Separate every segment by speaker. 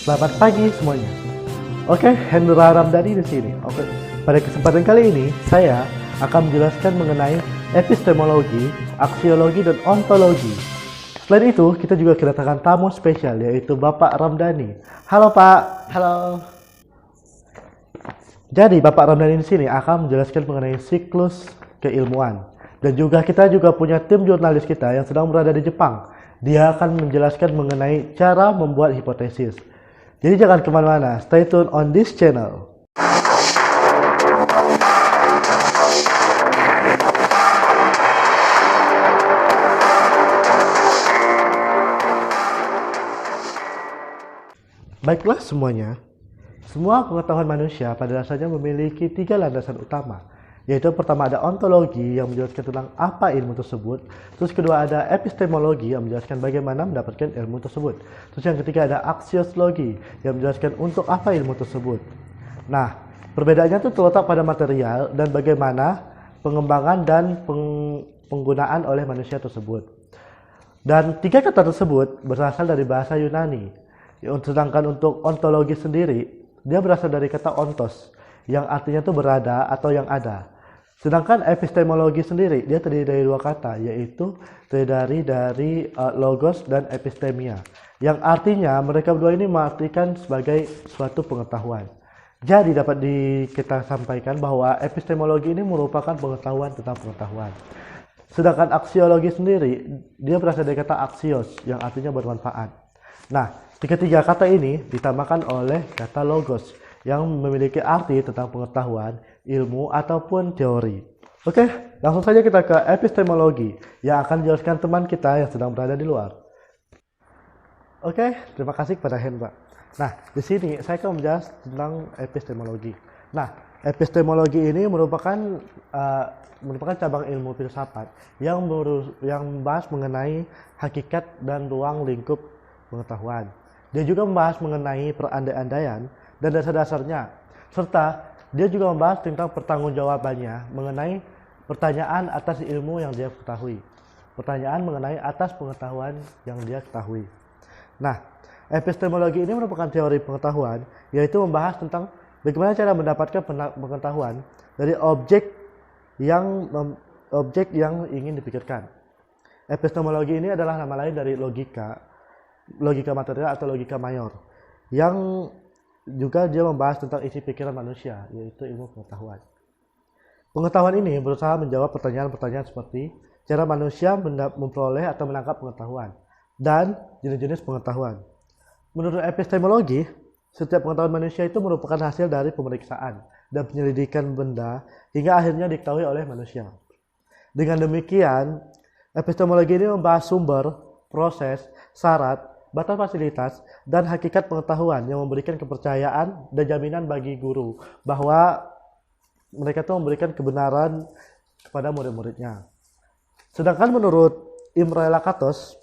Speaker 1: Selamat pagi semuanya. Oke, Hendra Ramdhani di sini. Oke, pada kesempatan kali ini saya akan menjelaskan mengenai epistemologi, aksiologi, dan ontologi. Selain itu, kita juga kedatangan tamu spesial yaitu Bapak Ramdhani. Halo Pak. Halo. Jadi Bapak Ramdhani di sini akan menjelaskan mengenai siklus keilmuan. Dan juga kita juga punya tim jurnalis kita yang sedang berada di Jepang. Dia akan menjelaskan mengenai cara membuat hipotesis. Jadi jangan kemana-mana, stay tune on this channel. Baiklah semuanya, semua pengetahuan manusia pada dasarnya memiliki 3 landasan utama. Yaitu pertama ada ontologi yang menjelaskan tentang apa ilmu tersebut. Terus kedua ada epistemologi yang menjelaskan bagaimana mendapatkan ilmu tersebut. Terus yang ketiga ada aksiologi yang menjelaskan untuk apa ilmu tersebut. Nah, perbedaannya itu terletak pada material dan bagaimana pengembangan dan penggunaan oleh manusia tersebut. Dan 3 kata tersebut berasal dari bahasa Yunani. Sedangkan untuk ontologi sendiri, dia berasal dari kata ontos, yang artinya itu berada atau yang ada. Sedangkan epistemologi sendiri, dia terdiri dari 2 kata, yaitu terdiri dari logos dan epistemia. Yang artinya mereka berdua ini mengartikan sebagai suatu pengetahuan. Jadi dapat kita sampaikan bahwa epistemologi ini merupakan pengetahuan tentang pengetahuan. Sedangkan aksiologi sendiri, dia berasal dari kata aksios, yang artinya bermanfaat. Nah, ketiga kata ini ditambahkan oleh kata logos, yang memiliki arti tentang pengetahuan, ilmu, ataupun teori. Oke, langsung saja kita ke epistemologi yang akan dijelaskan teman kita yang sedang berada di luar. Oke, terima kasih kepada Hendra. Nah, di sini saya akan menjelaskan tentang epistemologi. Nah, epistemologi ini merupakan cabang ilmu filsafat yang membahas mengenai hakikat dan ruang lingkup pengetahuan. Dia juga membahas mengenai perandai-andaian dan dasar-dasarnya, serta dia juga membahas tentang pertanggungjawabannya mengenai pertanyaan atas ilmu yang dia ketahui, pertanyaan mengenai atas pengetahuan yang dia ketahui. Nah, epistemologi ini merupakan teori pengetahuan, yaitu membahas tentang bagaimana cara mendapatkan pengetahuan dari objek yang ingin dipikirkan. Epistemologi ini adalah nama lain dari logika material atau logika mayor, yang juga dia membahas tentang isi pikiran manusia, yaitu ilmu pengetahuan. Pengetahuan ini berusaha menjawab pertanyaan-pertanyaan seperti cara manusia memperoleh atau menangkap pengetahuan dan jenis-jenis pengetahuan. Menurut epistemologi, setiap pengetahuan manusia itu merupakan hasil dari pemeriksaan dan penyelidikan benda hingga akhirnya diketahui oleh manusia. Dengan demikian, epistemologi ini membahas sumber, proses, syarat, batas fasilitas, dan hakikat pengetahuan yang memberikan kepercayaan dan jaminan bagi guru bahwa mereka itu memberikan kebenaran kepada murid-muridnya. Sedangkan menurut Imre Lakatos,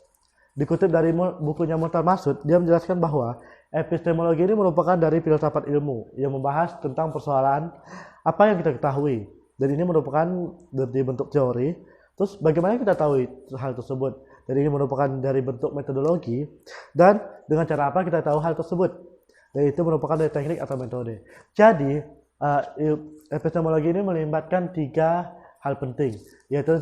Speaker 1: dikutip dari bukunya Muhtar Masud, dia menjelaskan bahwa epistemologi ini merupakan dari filsafat ilmu yang membahas tentang persoalan apa yang kita ketahui, dan ini merupakan dari bentuk teori. Terus bagaimana kita tahu hal tersebut? Jadi ini merupakan dari bentuk metodologi, dan dengan cara apa kita tahu hal tersebut. Dan itu merupakan dari teknik atau metode. Jadi epistemologi ini melibatkan 3 hal penting, yaitu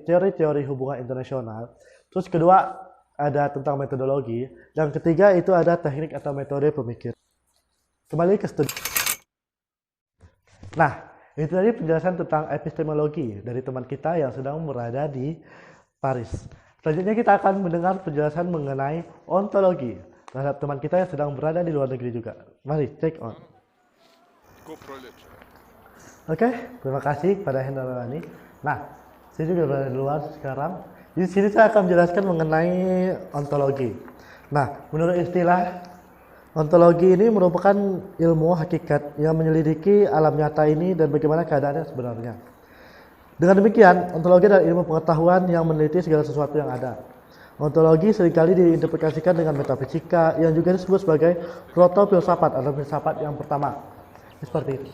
Speaker 1: dari teori hubungan internasional. Terus kedua ada tentang metodologi, dan ketiga itu ada teknik atau metode pemikir. Kembali ke studi. Nah, itu tadi penjelasan tentang epistemologi dari teman kita yang sedang berada di Paris. Selanjutnya kita akan mendengar penjelasan mengenai ontologi terhadap teman kita yang sedang berada di luar negeri juga. Mari, check on. Oke, terima kasih kepada Hendra Ramdhani. Nah, saya juga berada di luar sekarang. Di sini saya akan menjelaskan mengenai ontologi. Nah, menurut istilah ontologi ini merupakan ilmu hakikat yang menyelidiki alam nyata ini dan bagaimana keadaannya sebenarnya. Dengan demikian, ontologi adalah ilmu pengetahuan yang meneliti segala sesuatu yang ada. Ontologi seringkali diinterpretasikan dengan metafisika yang juga disebut sebagai proto-filsafat atau filsafat yang pertama. Seperti itu.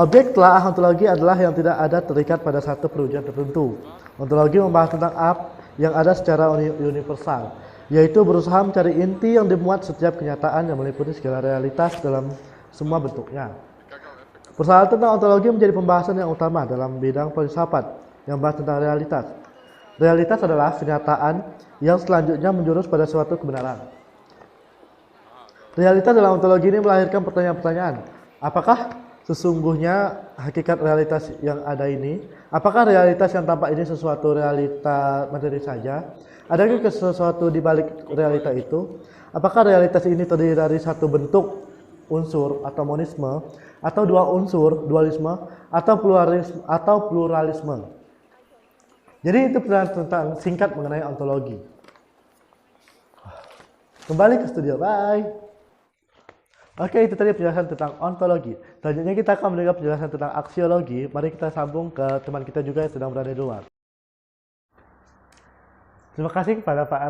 Speaker 1: Objek telaah ontologi adalah yang tidak ada terikat pada satu perwujudan tertentu. Ontologi membahas tentang yang ada secara universal yaitu berusaha mencari inti yang dimuat setiap kenyataan yang meliputi segala realitas dalam semua bentuknya. Persoalan tentang ontologi menjadi pembahasan yang utama dalam bidang filsafat yang bahas tentang realitas. Realitas adalah kenyataan yang selanjutnya menjurus pada suatu kebenaran. Realitas dalam ontologi ini melahirkan pertanyaan-pertanyaan. Apakah sesungguhnya hakikat realitas yang ada ini? Apakah realitas yang tampak ini sesuatu realita materi saja? Adakah sesuatu di balik realita itu? Apakah realitas ini terdiri dari satu bentuk unsur atau monisme, atau dua unsur dualisme, atau pluralisme? Jadi itu pertanyaan tentang singkat mengenai ontologi. Kembali ke studio, bye. Oke, itu tadi penjelasan tentang ontologi. Selanjutnya kita akan mendengar penjelasan tentang aksiologi. Mari kita sambung ke teman kita juga yang sedang berada di luar. Terima kasih kepada Pak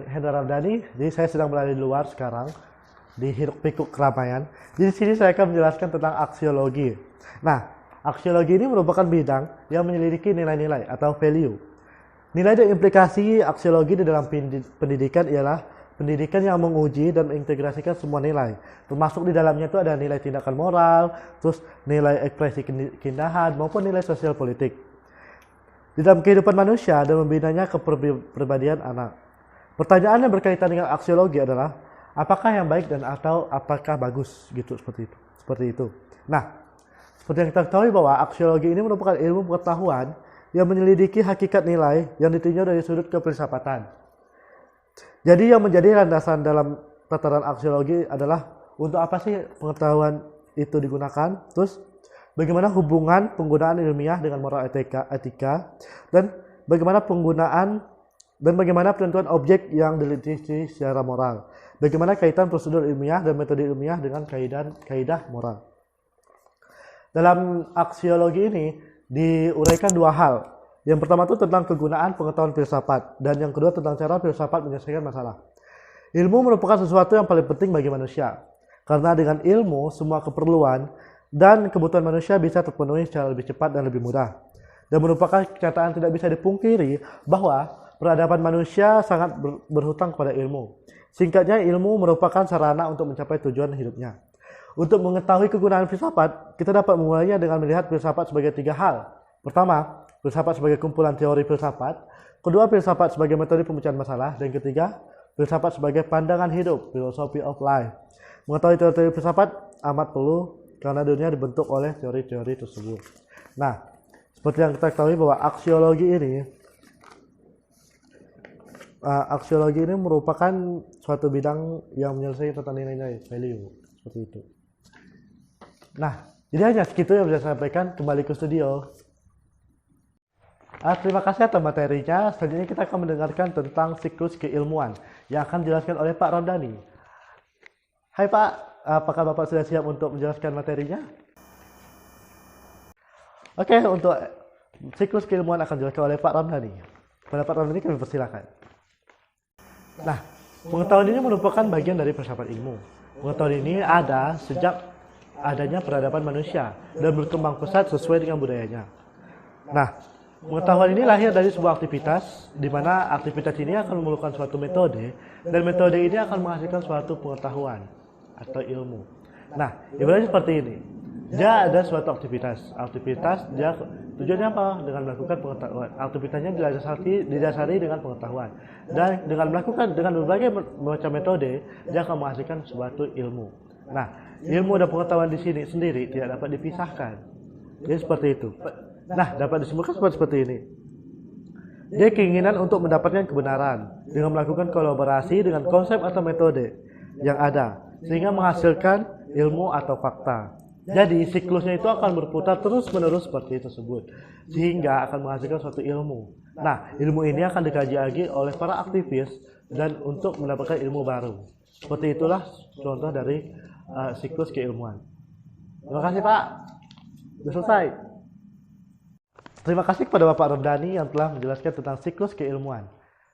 Speaker 1: Hendra Ramdhani. Jadi saya sedang berada di luar sekarang, di hiruk-pikuk keramaian. Jadi di sini saya akan menjelaskan tentang aksiologi. Nah, aksiologi ini merupakan bidang yang menyelidiki nilai-nilai atau value. Nilai dan implikasi aksiologi di dalam pendidikan ialah pendidikan yang menguji dan mengintegrasikan semua nilai. Termasuk di dalamnya itu ada nilai tindakan moral, terus nilai ekspresi keindahan, maupun nilai sosial politik. Di dalam kehidupan manusia dan membinanya kepribadian anak. Pertanyaan yang berkaitan dengan aksiologi adalah apakah yang baik dan atau apakah bagus, gitu seperti itu. Nah, seperti yang kita ketahui bahwa aksiologi ini merupakan ilmu pengetahuan yang menyelidiki hakikat nilai yang ditinjau dari sudut kefilsafatan. Jadi yang menjadi landasan dalam tataran aksiologi adalah untuk apa sih pengetahuan itu digunakan, terus bagaimana hubungan penggunaan ilmiah dengan moral etika, dan bagaimana penentuan objek yang diliti secara moral. Bagaimana kaitan prosedur ilmiah dan metode ilmiah dengan kaidah moral. Dalam aksiologi ini diuraikan dua hal. Yang pertama itu tentang kegunaan pengetahuan filsafat, dan yang kedua tentang cara filsafat menyelesaikan masalah. Ilmu merupakan sesuatu yang paling penting bagi manusia, karena dengan ilmu semua keperluan dan kebutuhan manusia bisa terpenuhi secara lebih cepat dan lebih mudah. Dan merupakan kenyataan tidak bisa dipungkiri bahwa peradaban manusia sangat berhutang kepada ilmu. Singkatnya, ilmu merupakan sarana untuk mencapai tujuan hidupnya. Untuk mengetahui kegunaan filsafat, kita dapat memulainya dengan melihat filsafat sebagai tiga hal. Pertama, filsafat sebagai kumpulan teori filsafat. Kedua, filsafat sebagai metode pemecahan masalah. Dan ketiga, filsafat sebagai pandangan hidup, philosophy of life. Mengetahui teori-teori filsafat amat perlu karena dunia dibentuk oleh teori-teori tersebut. Nah, seperti yang kita ketahui bahwa aksiologi ini merupakan suatu bidang yang menyelesaikan tentang nilai-nilai value, seperti itu. Nah, jadi hanya segitu yang bisa saya sampaikan. Kembali ke studio. Terima kasih atas materinya. Selanjutnya kita akan mendengarkan tentang siklus keilmuan yang akan dijelaskan oleh Pak Ramdhani. Hai Pak, apakah Bapak sudah siap untuk menjelaskan materinya? Oke, untuk siklus keilmuan akan dijelaskan oleh Pak Ramdhani. Pada Pak Ramdhani kami persilakan. Nah, pengetahuan ini merupakan bagian dari filsafat ilmu. Pengetahuan ini ada sejak adanya peradaban manusia dan berkembang pesat sesuai dengan budayanya. Nah, pengetahuan ini lahir dari sebuah aktivitas, di mana aktivitas ini akan memerlukan suatu metode, dan metode ini akan menghasilkan suatu pengetahuan atau ilmu. Nah, ibaratnya seperti ini. Dia ada suatu aktivitas dia tujuannya apa? Dengan melakukan pengetahuan. Aktivitasnya didasari dengan pengetahuan, dan dengan berbagai macam metode dia akan menghasilkan suatu ilmu. Nah, ilmu dan pengetahuan di sini sendiri tidak dapat dipisahkan. Jadi seperti itu. Nah, dapat disimpulkan seperti ini. Dia keinginan untuk mendapatkan kebenaran dengan melakukan kolaborasi dengan konsep atau metode yang ada, sehingga menghasilkan ilmu atau fakta. Jadi siklusnya itu akan berputar terus-menerus seperti tersebut, sehingga akan menghasilkan suatu ilmu. Nah, ilmu ini akan dikaji lagi oleh para aktivis dan untuk mendapatkan ilmu baru. Seperti itulah contoh dari siklus keilmuan. Terima kasih Pak. Sudah selesai. Terima kasih kepada Bapak Ramdhani yang telah menjelaskan tentang siklus keilmuan.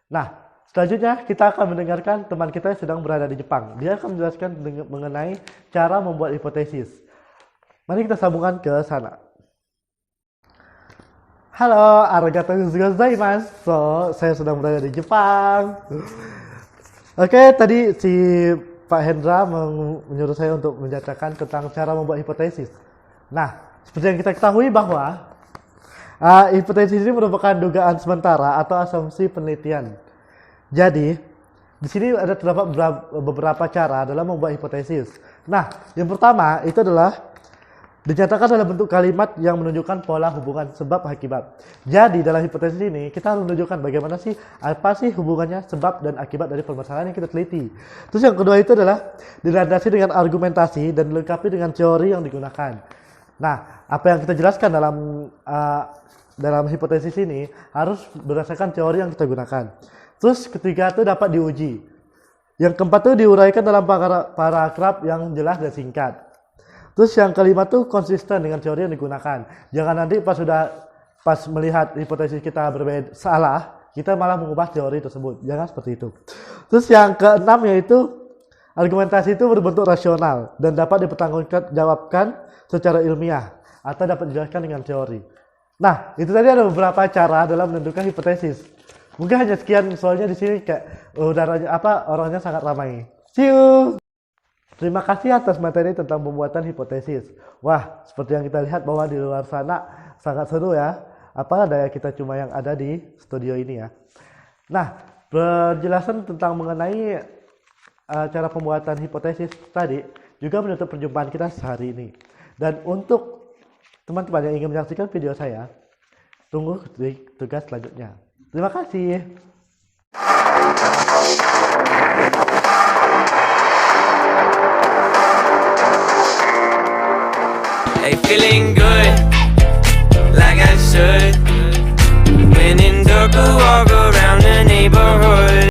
Speaker 1: Nah, selanjutnya kita akan mendengarkan teman kita yang sedang berada di Jepang. Dia akan menjelaskan mengenai cara membuat hipotesis. Mari kita sambungkan ke sana. Halo, arigatou gozaimasu. So, saya sedang berada di Jepang. Oke, tadi si Pak Hendra menyuruh saya untuk menjelaskan tentang cara membuat hipotesis. Nah, seperti yang kita ketahui bahwa hipotesis ini merupakan dugaan sementara atau asumsi penelitian. Jadi, di sini ada terdapat beberapa cara dalam membuat hipotesis. Nah, yang pertama itu adalah dinyatakan dalam bentuk kalimat yang menunjukkan pola hubungan sebab akibat. Jadi dalam hipotesis ini kita harus menunjukkan bagaimana sih apa sih hubungannya sebab dan akibat dari permasalahan yang kita teliti. Terus yang kedua itu adalah dilandasi dengan argumentasi dan dilengkapi dengan teori yang digunakan. Nah, apa yang kita jelaskan dalam hipotesis ini harus berdasarkan teori yang kita gunakan. Terus ketiga itu dapat diuji. Yang keempat itu diuraikan dalam paragraf yang jelas dan singkat. Terus yang kelima tuh konsisten dengan teori yang digunakan. Jangan nanti pas melihat hipotesis kita berbeda salah, kita malah mengubah teori tersebut. Jangan seperti itu. Terus yang keenam yaitu argumentasi itu berbentuk rasional dan dapat dipertanggungjawabkan secara ilmiah atau dapat dijelaskan dengan teori. Nah, itu tadi ada beberapa cara dalam menentukan hipotesis. Mungkin hanya sekian, soalnya di sini kayak orangnya sangat ramai. See you. Terima kasih atas materi tentang pembuatan hipotesis. Wah, seperti yang kita lihat bahwa di luar sana sangat seru ya. Apa daya kita cuma yang ada di studio ini ya. Nah, penjelasan tentang mengenai cara pembuatan hipotesis tadi juga menutup perjumpaan kita sehari ini. Dan untuk teman-teman yang ingin menyaksikan video saya, tunggu di tugas selanjutnya. Terima kasih.